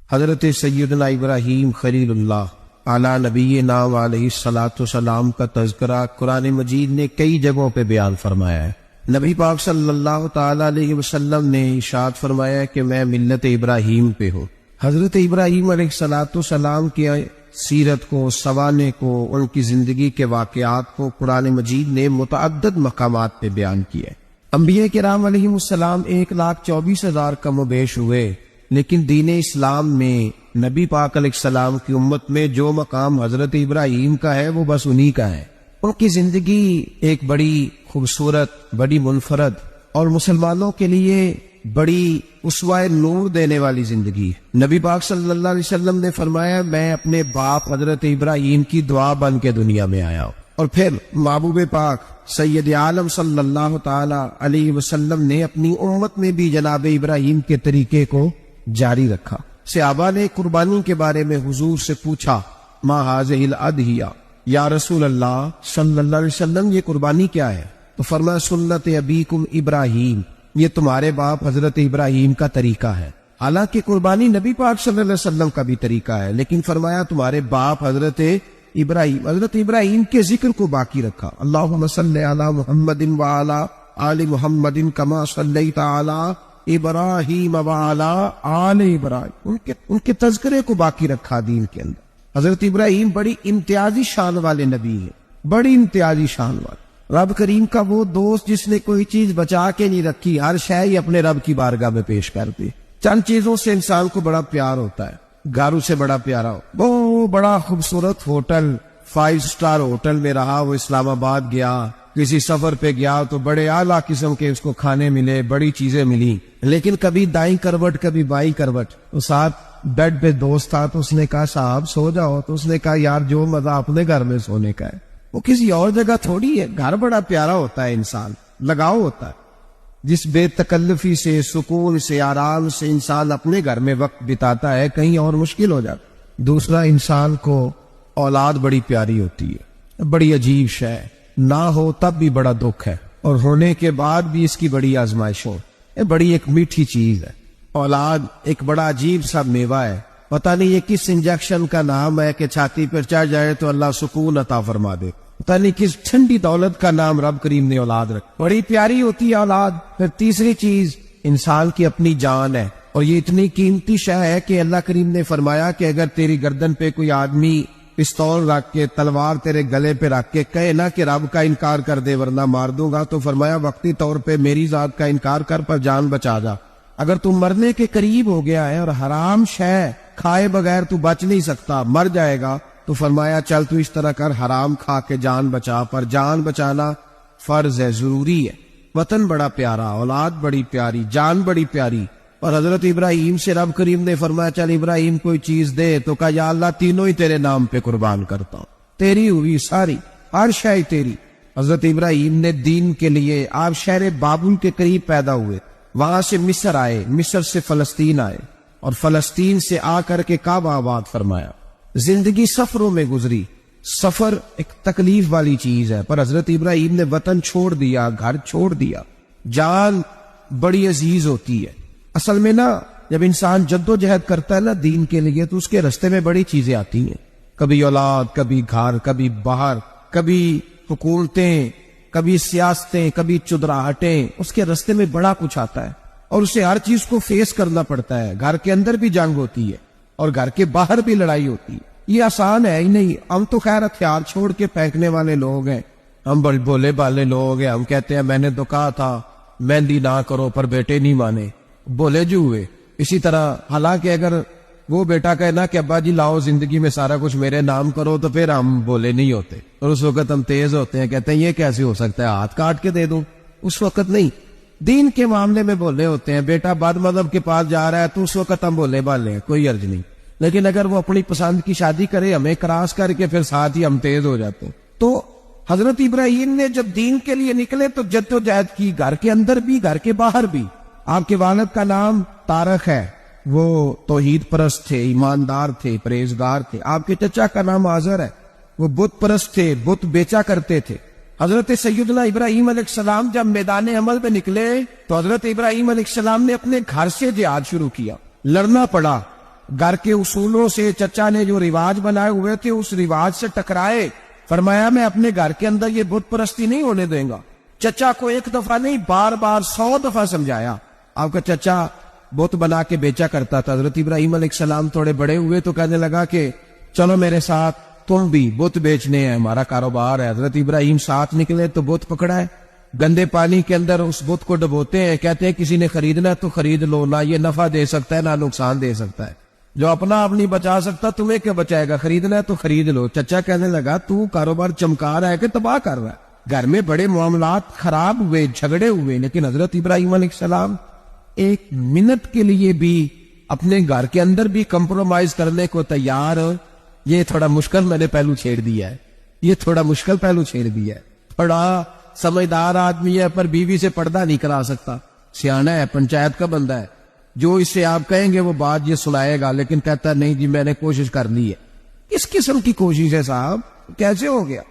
حضرت سیدنا ابراہیم خلیل اللہ اعلیٰ نبینا علیہ الصلاۃ والسلام کا تذکرہ قرآن مجید نے کئی جگہوں پہ بیان فرمایا ہے۔ نبی پاک صلی اللہ تعالی علیہ وسلم نے ارشاد فرمایا کہ میں ملت ابراہیم پہ ہوں۔ حضرت ابراہیم علیہ الصلاۃ والسلام کی سیرت کو، سوانح کو، ان کی زندگی کے واقعات کو قرآن مجید نے متعدد مقامات پہ بیان کیا ہے۔ انبیاء کرام علیہم السلام 1,24,000 کم و بیش ہوئے، لیکن دین اسلام میں نبی پاک علیہ السلام کی امت میں جو مقام حضرت ابراہیم کا ہے وہ بس انہی کا ہے۔ ان کی زندگی ایک بڑی خوبصورت، بڑی منفرد اور مسلمانوں کے لیے بڑی اسوہ نور دینے والی زندگی ہے۔ نبی پاک صلی اللہ علیہ وسلم نے فرمایا میں اپنے باپ حضرت ابراہیم کی دعا بن کے دنیا میں آیا ہوں، اور پھر محبوب پاک سید عالم صلی اللہ تعالی علیہ وسلم نے اپنی امت میں بھی جناب ابراہیم کے طریقے کو جاری رکھا۔ صحابہ نے قربانی کے بارے میں حضور سے پوچھا ما هذه الاضحیہ، یا رسول اللہ صلی اللہ علیہ وسلم یہ قربانی کیا ہے؟ تو فرمایا سنت ابیکم ابراہیم، یہ تمہارے باپ حضرت ابراہیم کا طریقہ ہے۔ حالانکہ قربانی نبی پاک صلی اللہ علیہ وسلم کا بھی طریقہ ہے، لیکن فرمایا تمہارے باپ حضرت ابراہیم کے ذکر کو باقی رکھا۔ اللہم صلی علی محمد وعلی آل محمد کما صلیت علی ابراہیم وعلی آل ابراہیم، ان کے تذکرے کو باقی رکھا دین کے اندر۔ حضرت ابراہیم بڑی امتیازی شان والے نبی ہیں، بڑی امتیازی شان والے۔ رب کریم کا وہ دوست جس نے کوئی چیز بچا کے نہیں رکھی، ہر شے ہی اپنے رب کی بارگاہ میں پیش کر دی۔ چند چیزوں سے انسان کو بڑا پیار ہوتا ہے، گھر اسے بڑا پیارا ہو، وہ بڑا خوبصورت ہوٹل، 5 اسٹار ہوٹل میں رہا، وہ اسلام آباد گیا، کسی سفر پہ گیا تو بڑے اعلیٰ قسم کے اس کو کھانے ملے، بڑی چیزیں ملی، لیکن کبھی دائیں کروٹ کبھی بائیں کروٹ، تو ساتھ بیڈ پہ دوست تھا تو اس نے کہا صاحب سو جاؤ، تو اس نے کہا یار جو مزہ اپنے گھر میں سونے کا ہے وہ کسی اور جگہ تھوڑی ہے۔ گھر بڑا پیارا ہوتا ہے، انسان لگاؤ ہوتا ہے، جس بے تکلفی سے، سکون سے، آرام سے انسان اپنے گھر میں وقت بتاتا ہے کہیں اور مشکل ہو جاتا۔ دوسرا، انسان کو اولاد بڑی پیاری ہوتی ہے، بڑی عجیب شے ہے، نہ ہو تب بھی بڑا دکھ ہے، اور ہونے کے بعد بھی اس کی بڑی آزمائش ہو، یہ بڑی ایک میٹھی چیز ہے۔ اولاد ایک بڑا عجیب سا میوہ ہے، پتہ نہیں یہ کس انجیکشن کا نام ہے کہ چھاتی پر چڑھ جائے تو اللہ سکون عطا فرما دے، پتہ نہیں کس ٹھنڈی دولت کا نام رب کریم نے اولاد رکھا، بڑی پیاری ہوتی ہے اولاد۔ پھر تیسری چیز انسان کی اپنی جان ہے، اور یہ اتنی قیمتی شے ہے کہ اللہ کریم نے فرمایا کہ اگر تیری گردن پہ کوئی آدمی پستول رکھ کے، تلوار تیرے گلے پہ رکھ کے کہے نہ کہ رب کا انکار کر دے ورنہ مار دوں گا، تو فرمایا وقتی طور پہ میری ذات کا انکار کر پر جان بچا جا۔ اگر تم مرنے کے قریب ہو گیا ہے اور حرام شے کھائے بغیر تو بچ نہیں سکتا، مر جائے گا، تو فرمایا چل تو اس طرح کر، حرام کھا کے جان بچا، پر جان بچانا فرض ہے، ضروری ہے۔ وطن بڑا پیارا، اولاد بڑی پیاری، جان بڑی پیاری۔ اور حضرت ابراہیم سے رب کریم نے فرمایا چل ابراہیم کوئی چیز دے، تو کہا یا اللہ تینوں ہی تیرے نام پہ قربان کرتا ہوں، تیری ہوئی ساری، ہر شے تیری۔ حضرت ابراہیم نے دین کے لیے، آپ شہر بابل کے قریب پیدا ہوئے، وہاں سے مصر آئے، مصر سے فلسطین آئے، اور فلسطین سے آ کر کے کعبہ آباد فرمایا۔ زندگی سفروں میں گزری، سفر ایک تکلیف والی چیز ہے، پر حضرت ابراہیم نے وطن چھوڑ دیا، گھر چھوڑ دیا۔ جان بڑی عزیز ہوتی ہے، اصل میں نا جب انسان جد و جہد کرتا ہے نا دین کے لیے، تو اس کے رستے میں بڑی چیزیں آتی ہیں، کبھی اولاد، کبھی گھر، کبھی باہر، کبھی حکومتیں، کبھی سیاستیں، کبھی چدراہٹیں، اس کے رستے میں بڑا کچھ آتا ہے، اور اسے ہر چیز کو فیس کرنا پڑتا ہے۔ گھر کے اندر بھی جنگ ہوتی ہے اور گھر کے باہر بھی لڑائی ہوتی ہے، یہ آسان ہے ہی نہیں۔ ہم تو خیر ہتھیار چھوڑ کے پھینکنے والے لوگ ہیں، ہم بڑے بولے بالے لوگ ہیں، ہم کہتے ہیں میں نے تو کہا تھا مہندی نہ کرو پر بیٹے نہیں مانے، بولے جو ہوئے۔ اسی طرح حالانکہ اگر وہ بیٹا کہے نا کہ ابا جی لاؤ زندگی میں سارا کچھ میرے نام کرو، تو پھر ہم بولے نہیں ہوتے، اور اس وقت ہم تیز ہوتے ہیں، کہتے ہیں یہ کیسے ہو سکتا ہے، ہاتھ کاٹ کے دے دوں۔ اس وقت نہیں، دین کے معاملے میں بولے ہوتے ہیں، بیٹا بد مذہب کے پاس جا رہا ہے تو اس وقت ہم بولے بالے ہیں، کوئی عرض نہیں، لیکن اگر وہ اپنی پسند کی شادی کرے ہمیں کراس کر کے، پھر ساتھ ہی ہم تیز ہو جاتے ہیں۔ تو حضرت ابراہیم نے جب دین کے لیے نکلے تو جد و جہد کی، گھر کے اندر بھی گھر کے باہر بھی۔ آپ کے والد کا نام طارق ہے، وہ توحید پرست تھے، ایماندار تھے، پرہیزگار تھے۔ آپ کے چچا کا نام آزر ہے، وہ بت پرست تھے، بت بیچا کرتے تھے۔ حضرت سیدنا ابراہیم علیہ السلام جب میدان عمل میں نکلے تو حضرت ابراہیم علیہ السلام نے اپنے گھر سے جہاد شروع کیا، لڑنا پڑا، گھر کے اصولوں سے چچا نے جو رواج بنائے ہوئے تھے اس رواج سے ٹکرائے. فرمایا میں اپنے گھر کے اندر یہ بت پرستی نہیں ہونے دیں گا. چچا کو ایک دفعہ نہیں بار بار 100 دفعہ سمجھایا. آپ کا چچا بت بنا کے بیچا کرتا تھا. حضرت ابراہیم علیہ السلام تھوڑے بڑے ہوئے تو کہنے لگا کہ چلو میرے ساتھ, تم بھی بت بیچنے ہیں, ہمارا کاروبار ہے. حضرت ابراہیم ساتھ نکلے تو بت پکڑا ہے, گندے پانی کے اندر اس بت کو ڈبوتے ہیں, کہتے ہیں کسی نے خریدنا تو خرید لو, نہ یہ نفع دے سکتا ہے نہ نقصان دے سکتا ہے, جو اپنا آپ نہیں بچا سکتا تمہیں کیا بچائے گا, خریدنا ہے تو خرید لو. چچا کہنے لگا تو کاروبار چمکا رہا ہے کہ تباہ کر رہا ہے. گھر میں بڑے معاملات خراب ہوئے, جھگڑے ہوئے, لیکن حضرت ابراہیم علیہ السلام ایک منٹ کے لیے بھی اپنے گھر کے اندر بھی کمپرومائز کرنے کو تیار. یہ تھوڑا مشکل میں نے پہلو چھیڑ دیا ہے, یہ تھوڑا مشکل پہلو چھیڑ دیا ہے. بڑا سمجھدار آدمی ہے پر بیوی سے پردہ نہیں کرا سکتا, سیانا ہے, پنچایت کا بندہ ہے, جو اس سے آپ کہیں گے وہ بات یہ سنائے گا, لیکن کہتا نہیں جی میں نے کوشش کر لی ہے. کس قسم کی کوشش ہے صاحب, کیسے ہو گیا؟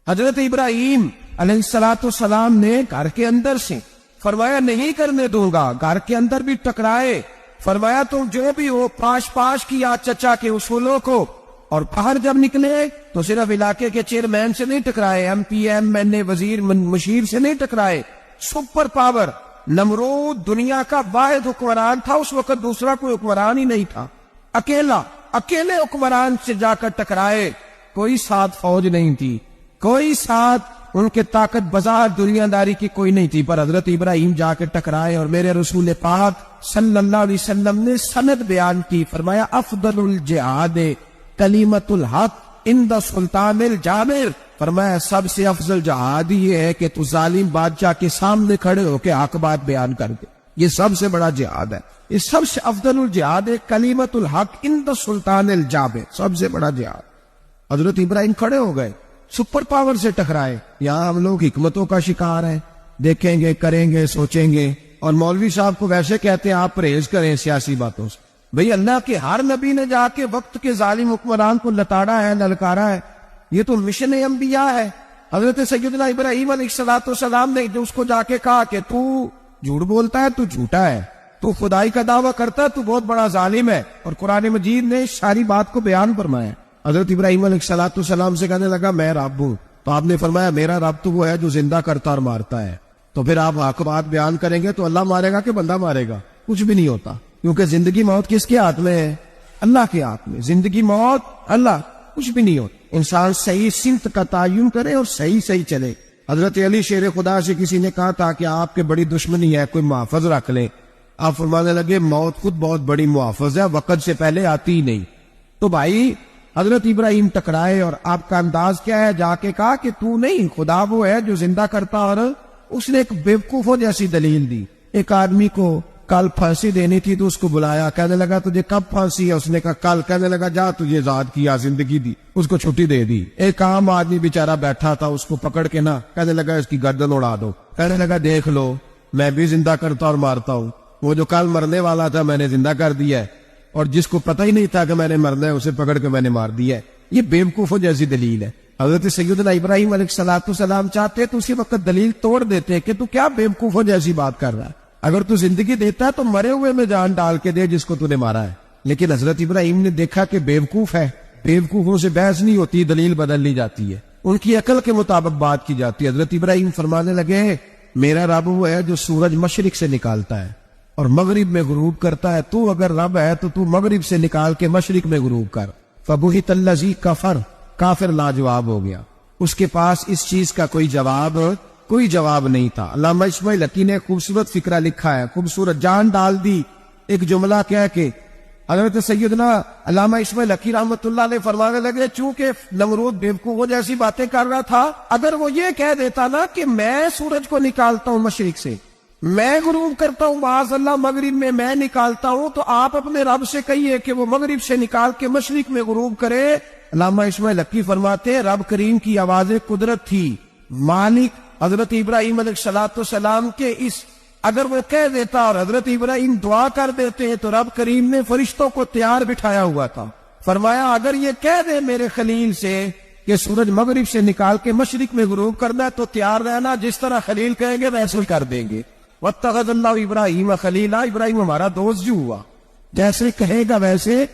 حضرت ابراہیم علیہ السلام نے گھر کے اندر سے فرمایا نہیں کرنے دوں گا. گھر کے اندر بھی ٹکرائے, فرمایا تم جو بھی ہو پاش کیا چچا کے اصولوں کو, اور باہر جب نکلے تو صرف علاقے کے چیئرمین سے نہیں ٹکرائے, ایم پی ایم این اے وزیر مشیر سے نہیں ٹکرائے. سپر پاور نمرود دنیا کا واحد حکمران تھا اس وقت, دوسرا کوئی حکمران ہی نہیں تھا, اکیلے حکمران سے جا کر ٹکرائے. کوئی ساتھ فوج نہیں تھی, کوئی ساتھ ان کے طاقت بازار دنیا داری کی کوئی نہیں تھی, پر حضرت ابراہیم جا کے ٹکرائے. اور میرے رسول پاک صلی اللہ علیہ وسلم نے سند بیان کی, فرمایا افضل الجہاد کلیمت الحق عند سلطان الجابر. فرمایا سب سے افضل جہاد یہ ہے کہ تو ظالم بادشاہ کے سامنے کھڑے ہو کے حق بات بیان کر دے, یہ سب سے بڑا جہاد ہے. یہ سب سے افضل الجہاد ہے کلیمت الحق عند سلطان الجابر, سب سے بڑا جہاد. حضرت ابراہیم کھڑے ہو گئے, سپر پاور سے ٹکرائے. یہاں ہم لوگ حکمتوں کا شکار ہیں, دیکھیں گے, کریں گے, سوچیں گے, اور مولوی صاحب کو ویسے کہتے ہیں آپ پرہیز کریں سیاسی باتوں سے. بھئی اللہ کے ہر نبی نے جا کے وقت کے ظالم حکمران کو لتاڑا ہے, للکارا ہے, یہ تو مشن انبیاء ہے. حضرت سیدنا ابراہیم علیہ السلام نے جو اس کو جا کے کہا کہ تو جھوٹ بولتا ہے, تو جھوٹا ہے, تو خدائی کا دعویٰ کرتا ہے, تو بہت بڑا ظالم ہے. اور قرآن مجید نے ساری بات کو بیان فرمایا. حضرت ابراہیم علیہ السلام سے کہنے لگا میں رب ہوں, تو آپ نے فرمایا میرا رب تو وہ ہے جو زندہ کرتا اور مارتا ہے. تو پھر آپ حق بات بیان کریں گے تو اللہ مارے گا کہ بندہ مارے گا؟ کچھ بھی نہیں ہوتا, کیونکہ زندگی موت کس کے ہاتھ میں ہے؟ اللہ کے ہاتھ میں. زندگی موت اللہ, کچھ بھی نہیں ہوتا. انسان صحیح سمت کا تعین کرے اور صحیح چلے. حضرت علی شیر خدا سے کسی نے کہا تھا کہ آپ کے بڑی دشمنی ہے, کوئی محافظ رکھ لیں. آپ فرمانے لگے موت خود بہت بڑی محافظ ہے, وقت سے پہلے آتی ہی نہیں. تو بھائی حضرت ابراہیم ٹکرائے, اور آپ کا انداز کیا ہے؟ جا کے کہا کہ تو نہیں, خدا وہ ہے جو زندہ کرتا. اور اس نے ایک بیوقوفوں جیسی دلیل دی. ایک آدمی کو کل پھانسی دینی تھی تو اس کو بلایا, کہنے لگا تجھے کب پھانسی ہے؟ اس نے کہا کل. کہنے لگا جا تجھے آزاد کیا, زندگی دی, اس کو چھٹی دے دی. ایک عام آدمی بیچارہ بیٹھا تھا, اس کو پکڑ کے نا کہنے لگا اس کی گردن اڑا دو. کہنے لگا دیکھ لو میں بھی زندہ کرتا اور مارتا ہوں, وہ جو کل مرنے والا تھا میں نے زندہ کر دیا ہے, اور جس کو پتہ ہی نہیں تھا کہ میں نے مرنا ہے اسے پکڑ کے میں نے مار دیا ہے. یہ بیوقوفوں جیسی دلیل ہے. حضرت سیدنا ابراہیم علیہ السلام چاہتے تو اسی وقت دلیل توڑ دیتے کہ تو کیا بیوقوفوں جیسی بات کر رہا ہے, اگر تو زندگی دیتا ہے تو مرے ہوئے میں جان ڈال کے دے جس کو تو نے مارا ہے. لیکن حضرت ابراہیم نے دیکھا کہ بیوقوف ہے, بیوقوفوں سے بحث نہیں ہوتی, دلیل بدل لی جاتی ہے, ان کی عقل کے مطابق بات کی جاتی ہے. حضرت ابراہیم فرمانے لگے میرا رب وہ ہے جو سورج مشرق سے نکالتا ہے اور مغرب میں غروب کرتا ہے. تو اگر رب ہے تو تو مغرب سے نکال کے مشرق میں غروب کر. فبہت الذی کفر, کافر لاجواب ہو گیا, اس کے پاس اس چیز کا کوئی جواب نہیں تھا. علامہ اسماعیل حقی نے خوبصورت فکرہ لکھا ہے, خوبصورت جان ڈال دی ایک جملہ کہہ کے. حضرت سیدنا علامہ اسماعیل حقی رحمۃ اللہ علیہ فرمانے لگے چونکہ نمرود بیوقوفوں جیسی باتیں کر رہا تھا, اگر وہ یہ کہہ دیتا نا کہ میں سورج کو نکالتا ہوں مشرق سے, میں غروب کرتا ہوں معاذ اللہ مغرب میں, میں نکالتا ہوں, تو آپ اپنے رب سے کہیے کہ وہ مغرب سے نکال کے مشرق میں غروب کرے. علامہ اسماعیل حقی فرماتے رب کریم کی آواز قدرت تھی, مالک حضرت ابراہیم علیہ السلام کے اس, اگر وہ کہہ دیتا اور حضرت ابراہیم دعا کر دیتے تو رب کریم نے فرشتوں کو تیار بٹھایا ہوا تھا. فرمایا اگر یہ کہہ دے میرے خلیل سے کہ سورج مغرب سے نکال کے مشرق میں غروب کرنا ہے تو تیار رہنا, جس طرح خلیل کہیں گے ویسے کر دیں گے. واتخذ اللہ ابراہیم خلیلا, ابراہیم ہمارا دوست جو ہوا. جیسے کہے گا ویسے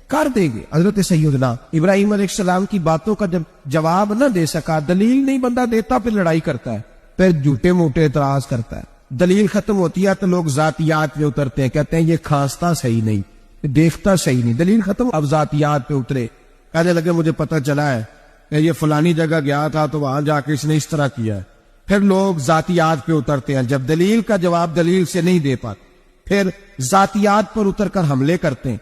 کر دیں گے. حضرت سیدنا ابراہیم علیہ السلام کی باتوں کا جب جواب نہ دے سکا, دلیل نہیں بندہ دیتا, پھر لڑائی کرتا ہے, پھر جھوٹے موٹے اعتراض کرتا ہے. دلیل ختم ہوتی ہے تو لوگ ذاتیات پہ اترتے ہیں, کہتے ہیں یہ کھانستا صحیح نہیں, دیکھتا صحیح نہیں. دلیل ختم, اب ذاتیات پہ اترے, کہنے لگے مجھے پتہ چلا ہے کہ یہ فلانی جگہ گیا تھا تو وہاں جا کے اس نے اس طرح کیا ہے. پھر لوگ ذاتیات پہ اترتے ہیں, جب دلیل کا جواب دلیل سے نہیں دے پاتے پھر ذاتیات پر اتر کر حملے کرتے ہیں.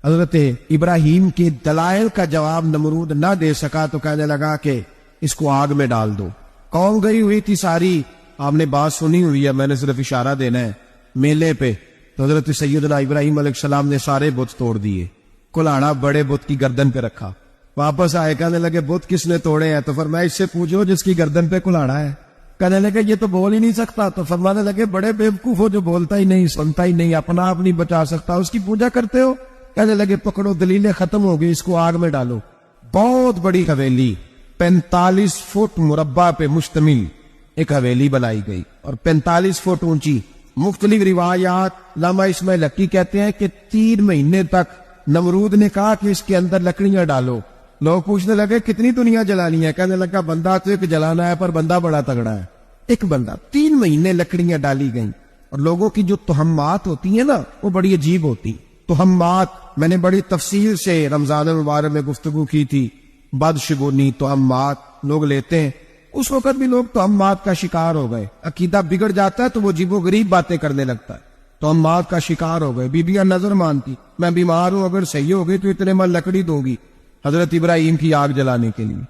حضرت ابراہیم کے دلائل کا جواب نمرود نہ دے سکا تو کہنے لگا کہ اس کو آگ میں ڈال دو. قوم گئی ہوئی تھی ساری, آپ نے بات سنی ہوئی ہے, میں نے صرف اشارہ دینا ہے. میلے پہ تو حضرت سیدنا ابراہیم علیہ السلام نے سارے بت توڑ دیے, کلاڑا بڑے بت کی گردن پہ رکھا. واپس آئے, کہنے لگے بت کس نے توڑے ہیں؟ تو فرمایا اس سے پوچھو جس کی گردن پہ کلاڑا ہے. کہنے لگے یہ تو بول ہی نہیں سکتا. تو فرمانے لگے بڑے بیوقوف ہو جو بولتا ہی نہیں, سنتا ہی نہیں, اپنا آپ نہیں بچا سکتا, اس کی پوجا کرتے ہو. کہنے لگے پکڑو, دلیلیں ختم ہو گئی, اس کو آگ میں ڈالو. بہت بڑی حویلی 45 فٹ مربع پہ مشتمل ایک حویلی بنائی گئی اور 45 فٹ اونچی. مختلف روایات, علامہ اسماعیل لکی کہتے ہیں کہ 3 مہینے تک نمرود نے کہا کہ اس کے اندر لکڑیاں ڈالو. لوگ پوچھنے لگے کتنی دنیا جلانی ہے؟ کہنے لگا بندہ تو ایک جلانا ہے, پر بندہ بڑا تگڑا ہے, ایک بندہ. 3 مہینے لکڑیاں ڈالی گئیں. اور لوگوں کی جو تہمات ہوتی ہیں نا وہ بڑی عجیب ہوتی. تہمات میں نے بڑی تفصیل سے رمضان المبارک میں گفتگو کی تھی. بدشگونی تہمات لوگ لیتے ہیں, اس وقت بھی لوگ تہمات کا شکار ہو گئے. عقیدہ بگڑ جاتا ہے تو وہ عجیب و غریب باتیں کرنے لگتا ہے. تہمات کا شکار ہو گئے. بیبیاں نظر مانتی, میں بیمار ہوں, اگر صحیح ہو گئی تو اتنے من لکڑی دوں گی حضرت ابراہیم کی آگ جلانے کے لیے.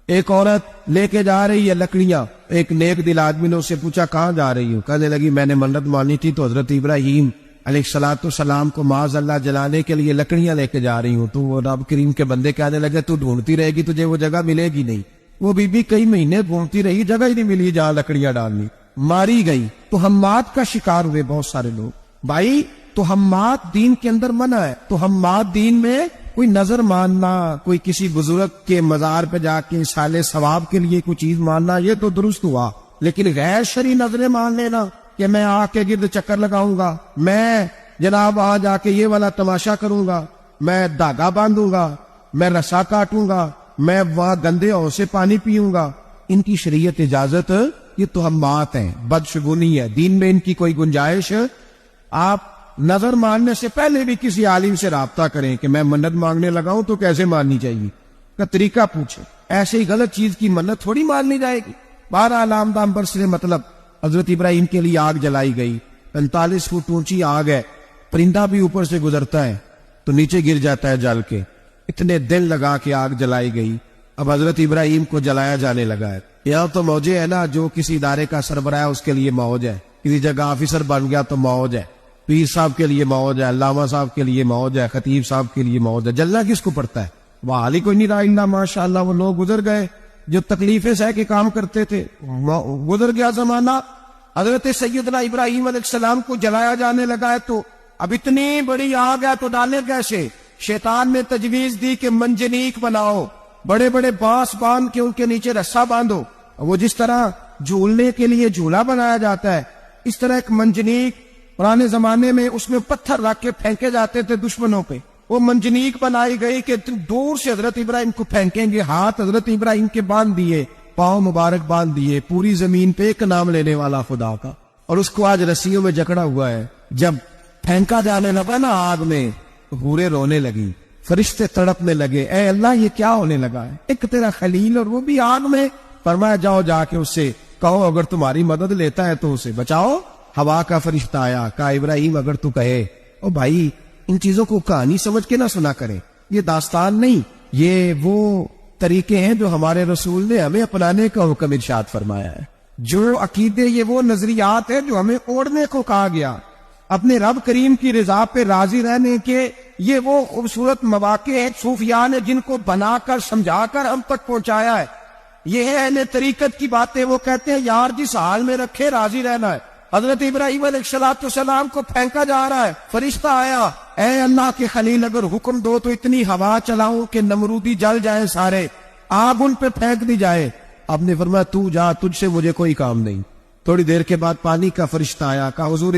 ایک عورت لے کے جا رہی ہے لکڑیاں. ایک نیک دل آدمی نے اس سے پوچھا کہاں جا رہی ہو؟ کہنے لگی میں نے منت مانی تھی تو حضرت ابراہیم علیہ السلام کو معاذ اللہ جلانے کے لیے لکڑیاں لے کے جا رہی ہوں. تو وہ رب کریم کے بندے کہنے لگے تو ڈھونڈتی رہے گی, تجھے وہ جگہ ملے گی نہیں. وہ بی بی کئی مہینے ڈھونڈتی رہی, جگہ ہی نہیں ملی جہاں لکڑیاں ڈالنی. ماری گئی. تہمات کا شکار ہوئے بہت سارے لوگ. بھائی تہمات دین کے اندر منع ہے. تہمات دین میں کوئی نظر ماننا, کوئی کسی بزرگ کے مزار پہ جا کے سال ثواب کے لیے کوئی چیز ماننا, یہ تو درست ہوا. لیکن غیر شرعی نظریں مان لینا کہ میں آ کے گرد چکر لگاؤں گا, میں جناب آ جا کے یہ والا تماشا کروں گا, میں دھاگا باندھوں گا, میں رسا کاٹوں گا, میں وہاں گندے ہو سے پانی پیوں گا, ان کی شریعت اجازت, یہ تہمات ہیں, بدشگونی ہے. دین میں ان کی کوئی گنجائش. آپ نظر ماننے سے پہلے بھی کسی عالم سے رابطہ کریں کہ میں منت مانگنے لگا ہوں تو کیسے ماننی چاہیے کا طریقہ پوچھیں. ایسے ہی غلط چیز کی منت تھوڑی ماننی جائے گی. 12 علام پر سے مطلب حضرت ابراہیم کے لیے آگ جلائی گئی. 45 فٹ اونچی آگ ہے, پرندہ بھی اوپر سے گزرتا ہے تو نیچے گر جاتا ہے جل کے. اتنے دن لگا کے آگ جلائی گئی. اب حضرت ابراہیم کو جلایا جانے لگا ہے. یہاں تو موجے ہے نا, جو کسی ادارے کا سربراہ ہے اس کے لیے موج ہے, کسی جگہ آفیسر بن گیا تو موج ہے, پیر صاحب کے لیے موج ہے, علامہ صاحب کے لیے موج ہے, خطیب صاحب کے لیے موج ہے. جلنا کس کو پڑتا ہے؟ وہ حال ہی کوئی نہیں رہا. ماشاء اللہ وہ لوگ گزر گئے جو تکلیفیں سہ کے کام کرتے تھے, گزر گیا زمانہ. حضرت سیدنا ابراہیم علیہ السلام کو جلایا جانے لگا ہے تو اب اتنی بڑی آگ ہے تو ڈالے کیسے؟ شیطان نے تجویز دی کہ منجنیق بناؤ, بڑے بڑے بانس باندھ کے ان کے نیچے رسا باندھو. وہ جس طرح جھولنے کے لیے جھولا بنایا جاتا ہے اس طرح ایک منجنیق پرانے زمانے میں اس میں پتھر رکھ کے پھینکے جاتے تھے دشمنوں پہ. وہ منجنیق بنائی گئی کہ دور سے حضرت ابراہیم کو پھینکیں گے. ہاتھ حضرت ابراہیم کے باندھ دیے, پاؤں مبارک باندھ دیے, پوری زمین پہ ایک نام لینے والا خدا کا, اور اس کو آج رسیوں میں جکڑا ہوا ہے. جب پھینکا جانے لگا نا آگ میں, حوریں رونے لگی, فرشتے تڑپنے لگے, اے اللہ یہ کیا ہونے لگا ہے؟ ایک تیرا خلیل اور وہ بھی آگ میں. فرمایا جاؤ جا کے اس سے کہو اگر تمہاری مدد لیتا ہے تو اسے بچاؤ. ہوا کا فرشتہ آیا, کہا ابراہیم اگر تو کہے. او بھائی ان چیزوں کو کہانی سمجھ کے نہ سنا کریں, یہ داستان نہیں, یہ وہ طریقے ہیں جو ہمارے رسول نے ہمیں اپنانے کا حکم ارشاد فرمایا ہے. جو عقیدے, یہ وہ نظریات ہیں جو ہمیں اوڑھنے کو کہا گیا. اپنے رب کریم کی رضا پہ راضی رہنے کے یہ وہ خوبصورت مواقع ہیں صوفیاء نے جن کو بنا کر سمجھا کر ہم تک پہنچایا ہے. یہ ہے اہل طریقت کی باتیں. وہ کہتے ہیں یار جس حال میں رکھے راضی رہنا ہے. حضرت ابراہیم علیہ السلام کو پھینکا جا رہا ہے, فرشتہ آیا, اے اللہ کے خلیل اگر حکم دو تو اتنی ہوا چلاؤں کہ نمرودی جل جائیں سارے, آگ ان پہ پھینک دی جائے. آپ نے فرمایا تو جا, تجھ سے مجھے کوئی کام نہیں. تھوڑی دیر کے بعد پانی کا فرشتہ آیا, کہا حضور